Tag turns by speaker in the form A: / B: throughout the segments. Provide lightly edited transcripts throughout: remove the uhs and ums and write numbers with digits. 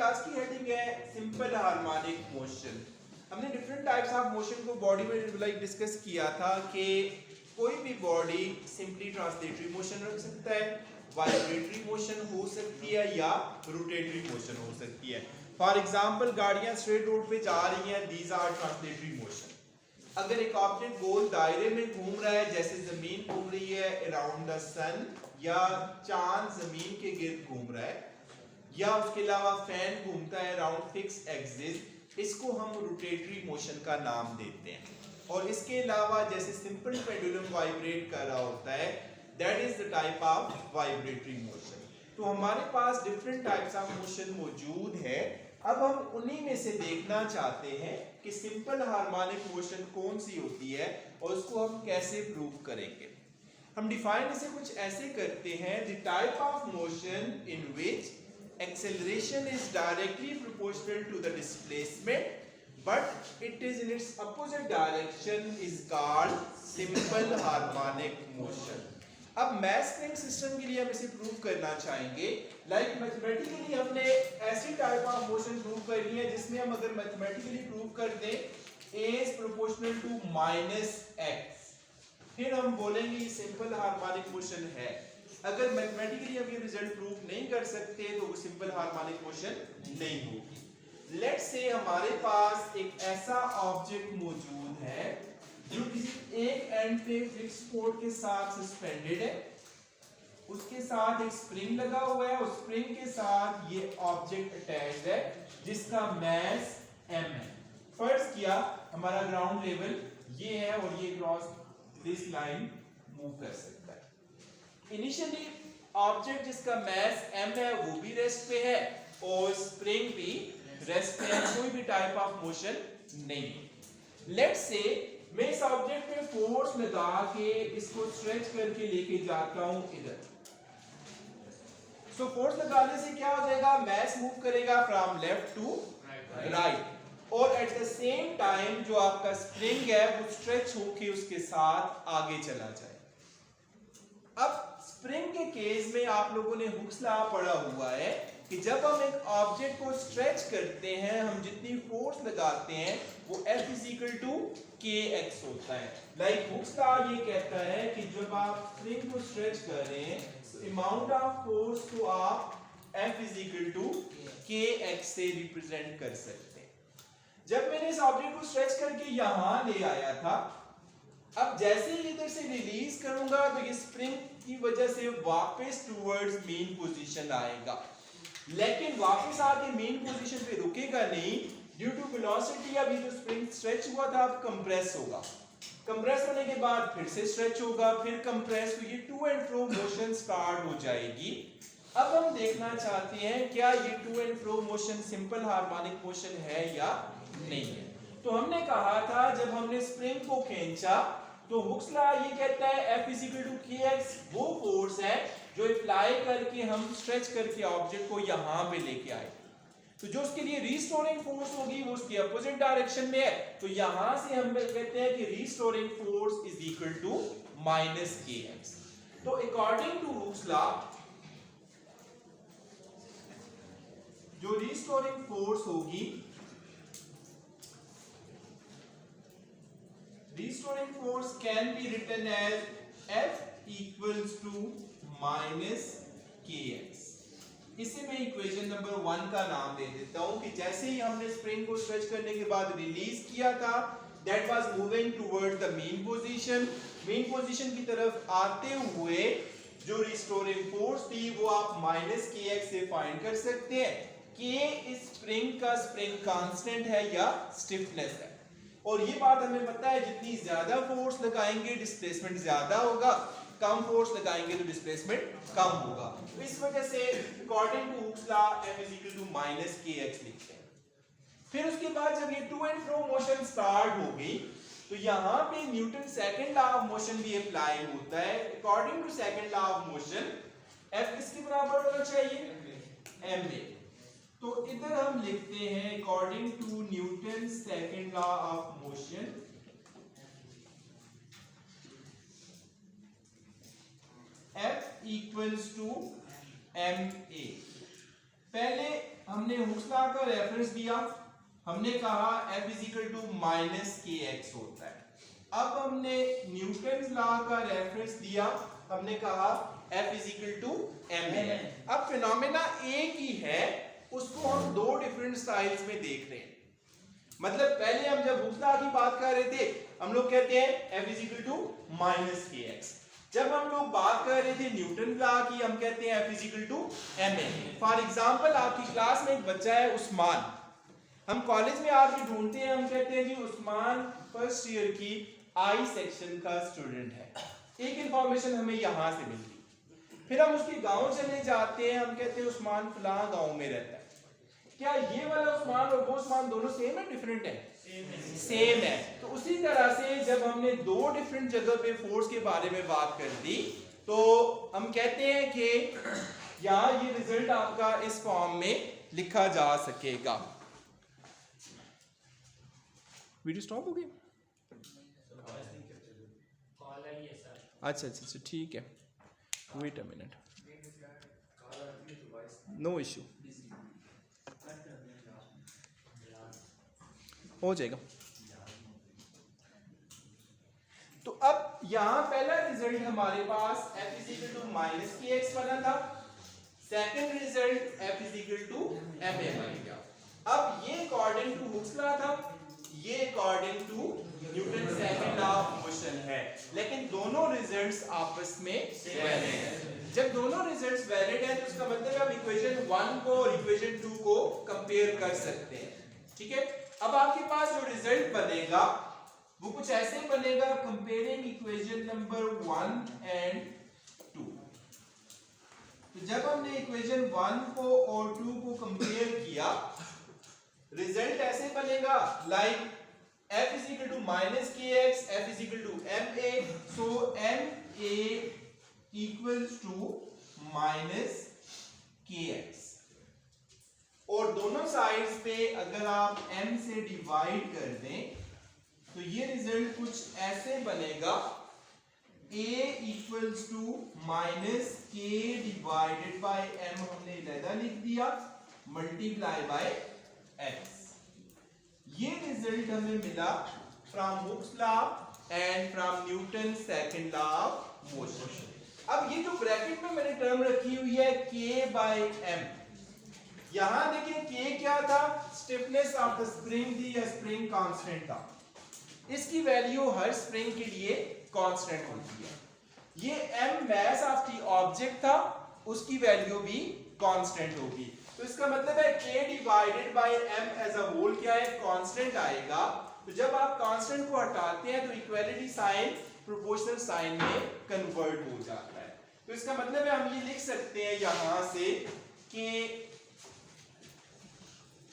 A: Class की heading है simple harmonic motion. हमने डिफरेंट टाइप्स ऑफ मोशन को बॉडी में डिस्कस किया था कि कोई भी बॉडी सिंपली ट्रांसलेटरी मोशन रख सकता है, वाइब्रेटरी मोशन हो सकती है या रोटेटरी मोशन हो सकती है। फॉर एग्जांपल गाड़ियां स्ट्रेट रोड पे जा रही हैं, दीज आर ट्रांसलेटरी मोशन। अगर एक ऑब्जेक्ट गोल दायरे में घूम रहा है, जैसे जमीन घूम रही है अराउंड द सन, या चांद जमीन के गिर्द घूम रहा है, या उसके अलावा फैन घूमता है अराउंड फिक्स एक्सिस, इसको हम रोटेटरी मोशन का नाम देते हैं। और इसके अलावा जैसे सिंपल पेंडुलम वाइब्रेट कर रहा होता है, that is the type of vibratory motion. तो हमारे पास डिफरेंट टाइप्स ऑफ मोशन मौजूद है। अब हम उन्हीं में से देखना चाहते हैं कि सिंपल हार्मोनिक मोशन कौन सी होती है और उसको हम कैसे प्रूव करेंगे। हम डिफाइन इसे कुछ ऐसे करते हैं, the type of motion in which acceleration is directly proportional to the displacement but it is in its opposite direction is called simple harmonic motion। अब मैथ स्प्रिंग सिस्टम के लिए हम इसे प्रूव करना चाहेंगे। लाइक मैथमेटिकली हमने ऐसी type of motion prove करनी है जिसमें हम अगर मैथमेटिकली प्रूव कर दें a is proportional to -x, फिर हम बोलेंगे ये सिंपल हार्मोनिक मोशन है। अगर मैथमेटिकली हम ये रिजल्ट प्रूव नहीं कर सकते तो वो सिंपल हार्मोनिक मोशन नहीं होगी। लेट्स से हमारे पास एक ऐसा ऑब्जेक्ट मौजूद है जो किसी एक एंड पे फिक्स पोर्ट के साथ सस्पेंडेड है, उसके साथ एक स्प्रिंग लगा हुआ है, उस स्प्रिंग के साथ ये ऑब्जेक्ट अटैच्ड है जिसका मास m है। फर्ज किया हमारा ग्राउंड लेवल ये है और ये क्रॉस दिस लाइन मूव कर सकता है। इनिशियली ऑब्जेक्ट जिसका मास m है वो भी रेस्ट पे है और स्प्रिंग भी रेस्ट पे है, कोई भी टाइप ऑफ मोशन नहीं। लेट्स से मैं इस ऑब्जेक्ट पे फोर्स लगा के इसको स्ट्रेच करके लेके जाता हूं इधर। सो फोर्स लगाने से क्या हो जाएगा, मास मूव करेगा फ्रॉम लेफ्ट टू राइट और एट द सेम टाइम जो आपका स्प्रिंग है वो स्ट्रेच होके उसके साथ आगे चला जाए। अब स्प्रिंग के केस में आप लोगों ने हुक्स लॉ पढ़ा हुआ है कि जब हम एक ऑब्जेक्ट को स्ट्रेच करते हैं, हम जितनी फोर्स लगाते हैं वो F = kx होता है। लाइक हुक्स लॉ ये कहता है कि जब आप स्प्रिंग को स्ट्रेच कर रहे हैं तो अमाउंट ऑफ फोर्स को आप F = kx से रिप्रेजेंट कर सकते हैं। जब मैंने इस ऑब्जेक्ट को स्ट्रेच करके यहां ले आया था, अब जैसे ही इधर से रिलीज करूंगा तो ये स्प्रिंग की वजह से वापस टुवर्ड्स मेन पोजीशन आएगा, लेकिन वापस आके मेन पोजीशन पे रुकेगा नहीं। ड्यू टू वेलोसिटी अभी जो स्प्रिंग स्ट्रेच हुआ था अब कंप्रेस होगा, कंप्रेस होने के बाद फिर से स्ट्रेच होगा, फिर कंप्रेस, तो ये to and fro motion start हो जाएगी। अब हम देखना चाहते हैं क्या ये to and fro motion simple harmonic motion है या नहीं है। तो हमने कहा था जब हमने स्प्रिंग को खींचा तो हुक्स लॉ ये कहता है F = kx वो फोर्स है जो अप्लाई करके हम स्ट्रेच करके ऑब्जेक्ट को यहां पे लेके आए। तो जो उसके लिए रीस्टोरिंग फोर्स होगी वो उसके अपोजिट डायरेक्शन में है, तो यहां से हम कहते हैं कि रीस्टोरिंग फोर्स = -kx। तो अकॉर्डिंग टू हुक्स लॉ जो रीस्टोरिंग फोर्स होगी, restoring force can be written as F = -kx। इसे मैं इक्वेशन नंबर 1 का नाम दे देता हूं कि जैसे ही हमने स्प्रिंग को स्ट्रेच करने के बाद रिलीज किया था, that was moving toward the main position. Main position की तरफ आते हुए जो रिस्टोरिंग फोर्स थी वो आप -kx से फाइंड कर सकते हैं। k इस स्प्रिंग का स्प्रिंग कांस्टेंट है या स्टिफनेस है, और ये बात हमें पता है जितनी ज्यादा फोर्स लगाएंगे डिस्प्लेसमेंट ज्यादा होगा, कम फोर्स लगाएंगे तो डिस्प्लेसमेंट कम होगा। तो इस वजह से according to Hooke's law F = -kx लिखते हैं। फिर उसके बाद जब ये to and fro motion start हो गई तो यहाँ पे Newton second law of motion भी अप्लाई होता है। According to second law of motion F किसके बराबर होना चाहिए, ma। तो इधर हम लिखते हैं according to Newton second law of motion F = ma। पहले हमने हुक्स लॉ का रेफरेंस दिया, हमने कहा F is to minus k x होता है। अब हमने न्यूटन लॉ का रेफरेंस दिया, हमने कहा F इज टू एम है। अब फिनोमेना एक ही है, उसको हम दो डिफरेंट स्टाइल्स में देख रहे हैं। मतलब पहले हम जब हुक्स लॉ की बात कर रहे थे, हम लोग कहते हैं F is to minus k x. जब हम लोग बात कर रहे थे न्यूटन लॉ की, हम कहते हैं F is to m a. For example आपकी क्लास में एक बच्चा है उस्मान, हम कॉलेज में आके ढूंढते हैं, हम कहते हैं जी उस्मान फर्स्ट ईयर की आई सेक्शन का स्टूडेंट है। एक इंफॉर्मेशन हमें यहाँ से मिलती। फिर हम उसके गांव चले जाते हैं, हम कहते हैं उस्मान फलां गांव में रहता है। क्या ये वाला उस्मान और वो उस्मान दोनों सेम है, डिफरेंट है? सेम है। तो उसी तरह से जब हमने दो डिफरेंट जगह पे फोर्स के बारे में बात कर दी, तो हम कहते हैं कि यहाँ ये रिजल्ट आपका इस फॉर्म में लिखा जा सकेगा। वीडियो स्टॉप हो गई? अच्छा अच्छा अच्छा, ठीक है, wait a minute, no issue, हो जाएगा। तो अब यहां पहला रिजल्ट हमारे पास F is equal to minus k x बना था, second result F is equal to m a बन गया। अब ये अकॉर्डिंग टू हुक्स लॉ था, ये according to Newton second law of motion है, लेकिन दोनों रिजल्ट्स आपस में वैलिड हैं। जब दोनों रिजल्ट्स वैलिड हैं तो इसका मतलब है आप इक्वेशन 1 को और इक्वेशन 2 को कंपेयर कर सकते हैं। ठीक है, अब आपके पास जो रिजल्ट बनेगा वो कुछ ऐसे बनेगा, कंपेयरिंग इक्वेशन नंबर 1 एंड 2। तो जब हमने इक्वेशन 1 को और 2 को कंपेयर किया, रिजल्ट ऐसे बनेगा like F is equal to minus kx, F is equal to ma, so ma equals to minus kx। और दोनों साइड्स पे अगर आप m से डिवाइड कर दें तो ये रिजल्ट कुछ ऐसे बनेगा, a equals to minus k divided by m हमने अलग लिख दिया, मल्टीप्लाई बाय x। ये रिजल्ट हमें मिला from Hooke's law and from Newton second law of motion. अब ये जो ब्रैकेट में मैंने टर्म रखी हुई है k बाय m, यहां देखिए k क्या था, स्टिफनेस ऑफ द स्प्रिंग थी या स्प्रिंग कांस्टेंट था। इसकी वैल्यू हर स्प्रिंग के लिए कांस्टेंट होती है। ये m mass of the object था, उसकी वैल्यू भी कांस्टेंट होगी। तो इसका मतलब है k divided by m as a whole क्या है, कांस्टेंट आएगा। तो जब आप कांस्टेंट को हटाते हैं तो इक्वालिटी साइन प्रोपोर्शनल साइन में कन्वर्ट हो जाता है। तो इसका मतलब है हम ये लिख सकते हैं यहां से कि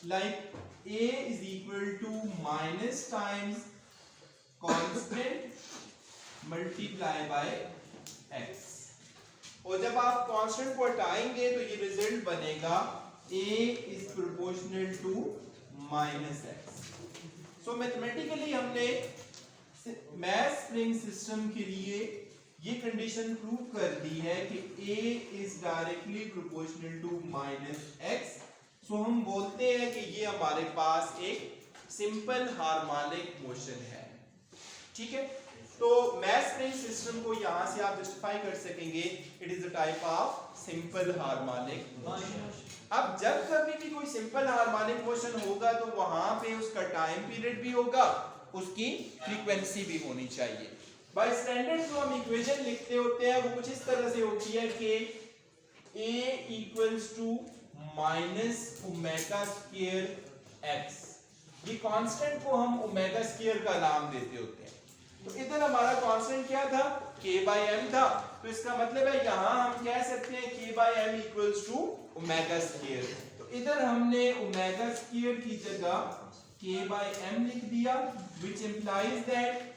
A: like a is equal to minus times constant multiply by x। और जब आप कांस्टेंट को हटाएंगे तो ये रिजल्ट बनेगा a is proportional to minus x। So mathematically हमने मास स्प्रिंग सिस्टम के लिए ये कंडीशन प्रूव कर दी है कि a is directly proportional to minus x। सो हम बोलते हैं कि ये हमारे पास एक सिंपल हार्मोनिक मोशन है। ठीक है, तो मास स्प्रिंग सिस्टम को यहां से आप जस्टिफाई कर सकेंगे, it is a type of simple harmonic motion. अब जब कभी भी कोई सिंपल हार्मोनिक मोशन होगा तो वहां पे उसका टाइम पीरियड भी होगा, उसकी फ्रीक्वेंसी भी होनी चाहिए। बाय स्टैंडर्ड जो हम इक्वेशन लिखते होते हैं वो कुछ इस तरह से होती है कि a equals to minus omega square x। ये कांस्टेंट को हम ओमेगा स्क्वायर का नाम देते होते हैं। तो इधर हमारा कांस्टेंट क्या था, k बाय m था। तो इसका मतलब है यहां हम कह सकते हैं k by m equals to omega square. तो इधर हमने ओमेगा स्क्वायर की जगह k बाय m लिख दिया, which implies that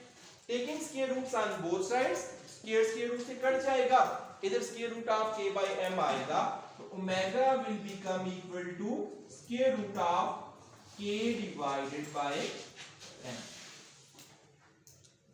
A: taking square roots on both sides, square root से कट जाएगा, इधर square root of k by m आएगा। तो ओमेगा will become equal to square root of k divided by m।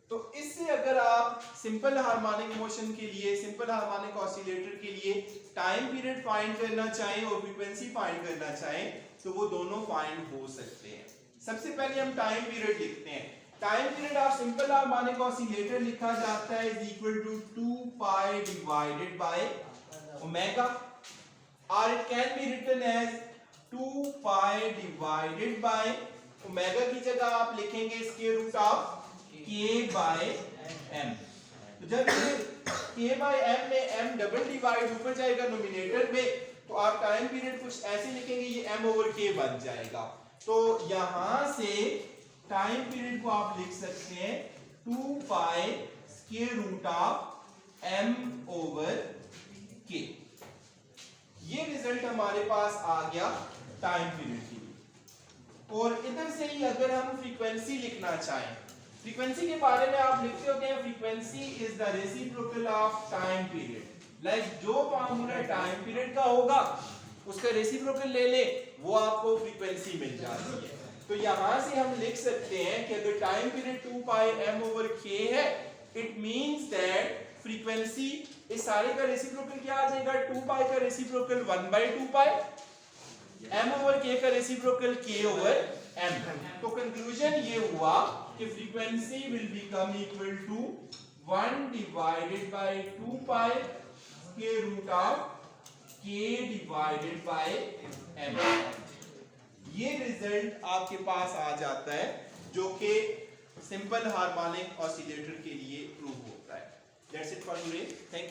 A: तो तो इससे अगर आप सिंपल हार्मोनिक मोशन के लिए, सिंपल हार्मोनिक ऑसिलेटर के लिए टाइम पीरियड फाइंड करना चाहें और फ्रीक्वेंसी फाइंड करना चाहें तो वो दोनों फाइंड हो सकते हैं। सबसे पहले हम टाइम पीरियड लिखते हैं। Time period of simple harmonic oscillator लिखा जाता है is equal to 2 pi divided by omega, और it can be written as 2 pi divided by omega की जगह आप लिखेंगे square root of k by m। तो जब ये k बाय m में m डबल डिवाइड ऊपर जाएगा नोमिनेटर में, तो आप टाइम पीरियड कुछ ऐसे लिखेंगे, ये m ओवर k बन जाएगा। तो यहां से टाइम पीरियड को आप लिख सकते हैं 2 pi square root of m over k। ये रिजल्ट हमारे पास आ गया टाइम पीरियड के लिए। और इधर से ही अगर हम फ्रीक्वेंसी लिखना चाहें, फ्रीक्वेंसी के बारे में आप लिखते होते हैं frequency is the reciprocal of time period. Like जो फार्मूला टाइम पीरियड का होगा उसका रेसिप्रोकल ले ले, वो आपको फ्रीक्वेंसी मिल जाती है। तो यहां से हम लिख सकते हैं कि अगर टाइम पीरियड 2 पाई m ओवर k है, इट मींस दैट फ्रीक्वेंसी, इस सारे का रेसिप्रोकल क्या आ जाएगा, 2 पाई का reciprocal 1/2 pi, m over k का रेसिप्रोकल k ओवर m। तो कंक्लूजन ये हुआ कि frequency will become equal to 1 divided by 2 pi square root of k divided by m। ये रिजल्ट आपके पास आ जाता है जो कि सिंपल हार्मोनिक ऑसिलेटर के लिए प्रूव होता है। That's it for today. Thank you.